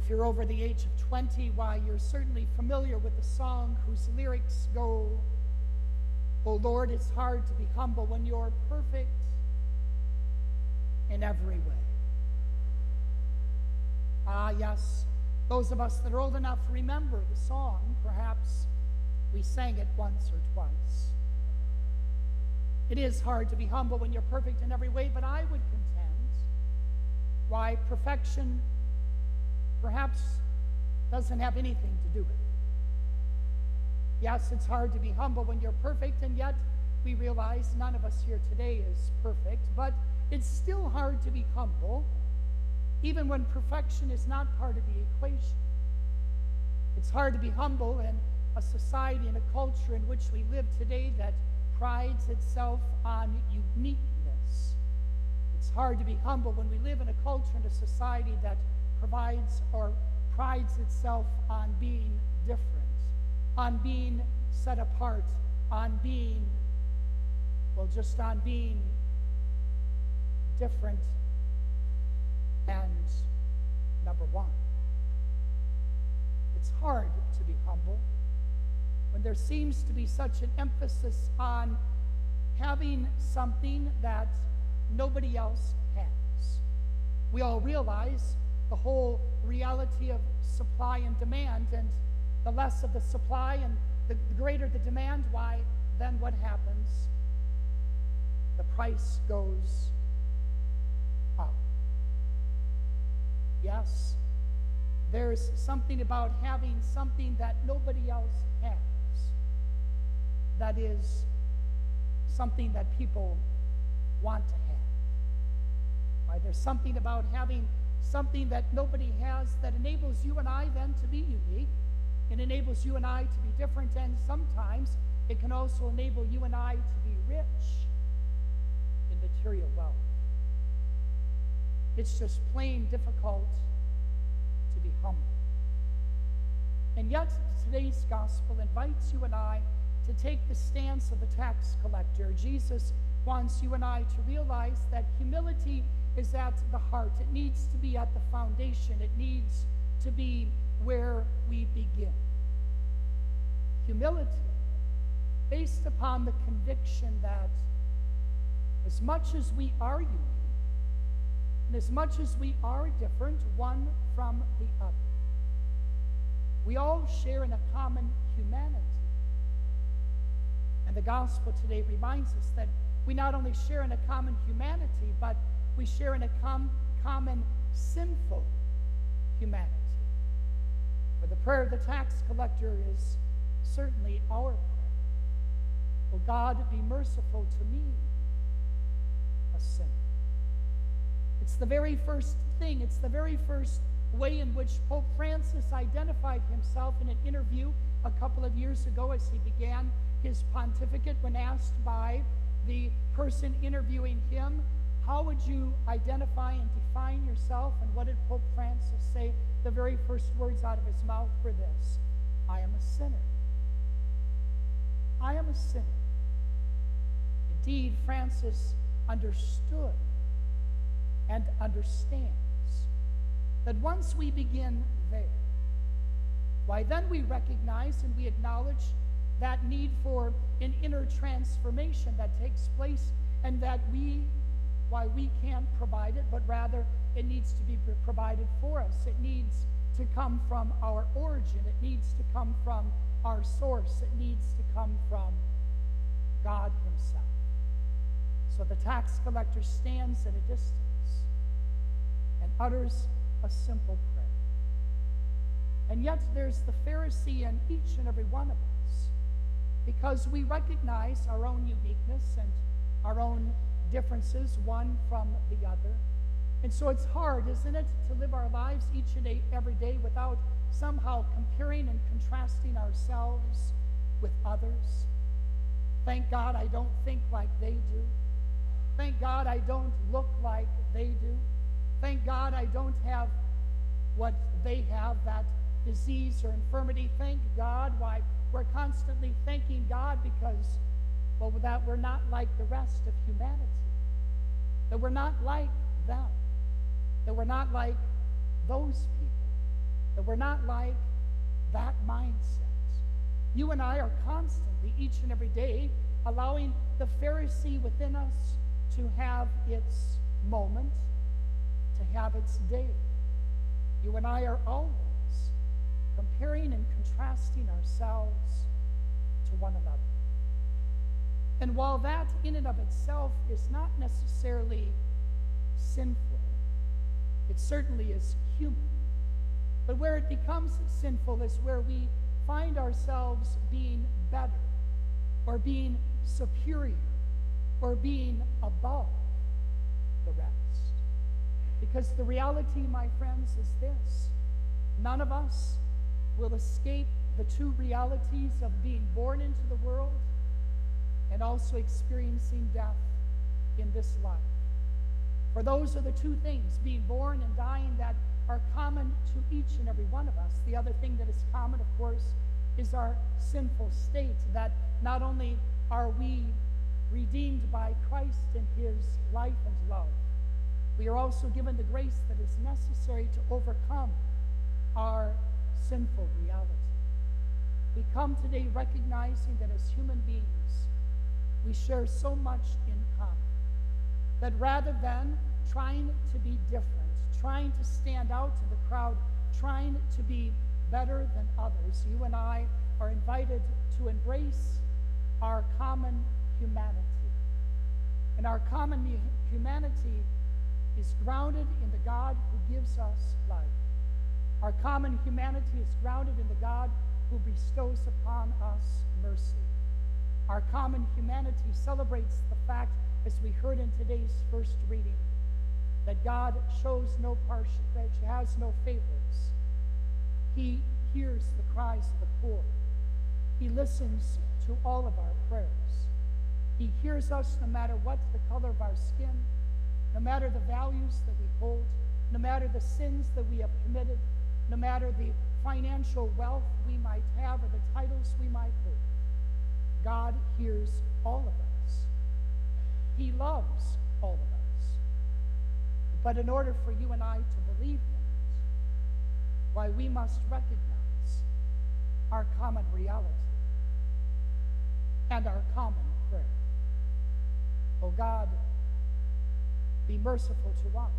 If you're over the age of 20, why, you're certainly familiar with the song whose lyrics go, "Oh Lord, it's hard to be humble when you're perfect in every way." Ah, yes, those of us that are old enough remember the song. Perhaps we sang it once or twice. It is hard to be humble when you're perfect in every way, but I would contend, why, perfection perhaps doesn't have anything to do with it. Yes, it's hard to be humble when you're perfect, and yet we realize none of us here today is perfect, but it's still hard to be humble even when perfection is not part of the equation. It's hard to be humble in a society and a culture in which we live today that prides itself on uniqueness. It's hard to be humble when we live in a culture and a society that provides or prides itself on being different, on being set apart, on being, well, just on being different and number one. It's hard to be humble when there seems to be such an emphasis on having something that nobody else has. We all realize the whole reality of supply and demand, and the less of the supply and the greater the demand, why, then what happens? The price goes up. Yes, there's something about having something that nobody else has that is something that people want to have. Why, there's something about having something that nobody has that enables you and I then to be unique. It enables you and I to be different, and sometimes it can also enable you and I to be rich in material wealth. It's just plain difficult to be humble. And yet, today's gospel invites you and I to take the stance of the tax collector. Jesus wants you and I to realize that humility is at the heart. It needs to be at the foundation. It needs to be where we begin. Humility, based upon the conviction that as much as we are unique, and as much as we are different one from the other, we all share in a common humanity. And the gospel today reminds us that we not only share in a common humanity, but we share in a common sinful humanity. For the prayer of the tax collector is certainly our prayer. Will God be merciful to me, a sinner? It's the very first thing, it's the very first way in which Pope Francis identified himself in an interview a couple of years ago as he began his pontificate. When asked by the person interviewing him, how would you identify and define yourself? And what did Pope Francis say? The very first words out of his mouth were this: I am a sinner. I am a sinner. Indeed, Francis understood and understands that once we begin there, why, then we recognize and we acknowledge that need for an inner transformation that takes place, and that we can't provide it, but rather it needs to be provided for us. It needs to come from our origin. It needs to come from our source. It needs to come from God himself. So the tax collector stands at a distance and utters a simple prayer. And yet there's the Pharisee in each and every one of us, because we recognize our own uniqueness and our own differences one from the other. And so it's hard, isn't it, to live our lives each and every day without somehow comparing and contrasting ourselves with others. Thank God I don't think like they do. Thank God I don't look like they do. Thank God I don't have what they have, that disease or infirmity. Thank God. Why, we're constantly thanking God because, well, that we're not like the rest of humanity. That we're not like them. That we're not like those people. that we're not like that mindset. You and I are constantly, each and every day, allowing the Pharisee within us to have its moment, to have its day. You and I are always comparing and contrasting ourselves to one another. And while that in and of itself is not necessarily sinful, it certainly is human. But where it becomes sinful is where we find ourselves being better, or being superior, or being above the rest. Because the reality, my friends, is this: none of us will escape the two realities of being born into the world and also experiencing death in this life. For those are the two things, being born and dying, that are common to each and every one of us. The other thing that is common, of course, is our sinful state, that not only are we redeemed by Christ and his life and love, we are also given the grace that is necessary to overcome our sinful reality. We come today recognizing that as human beings, we share so much in common, that rather than trying to be different, trying to stand out in the crowd, trying to be better than others, you and I are invited to embrace our common humanity. And our common humanity is grounded in the God who gives us life. Our common humanity is grounded in the God who bestows upon us mercy. Our common humanity celebrates the fact, as we heard in today's first reading, that God shows no that he has no favorites. He hears the cries of the poor. He listens to all of our prayers. He hears us no matter what the color of our skin, no matter the values that we hold, no matter the sins that we have committed, no matter the financial wealth we might have or the titles we might hold. God hears all of us. He loves all of us. But in order for you and I to believe that, why, we must recognize our common reality and our common prayer. Oh God, be merciful to us.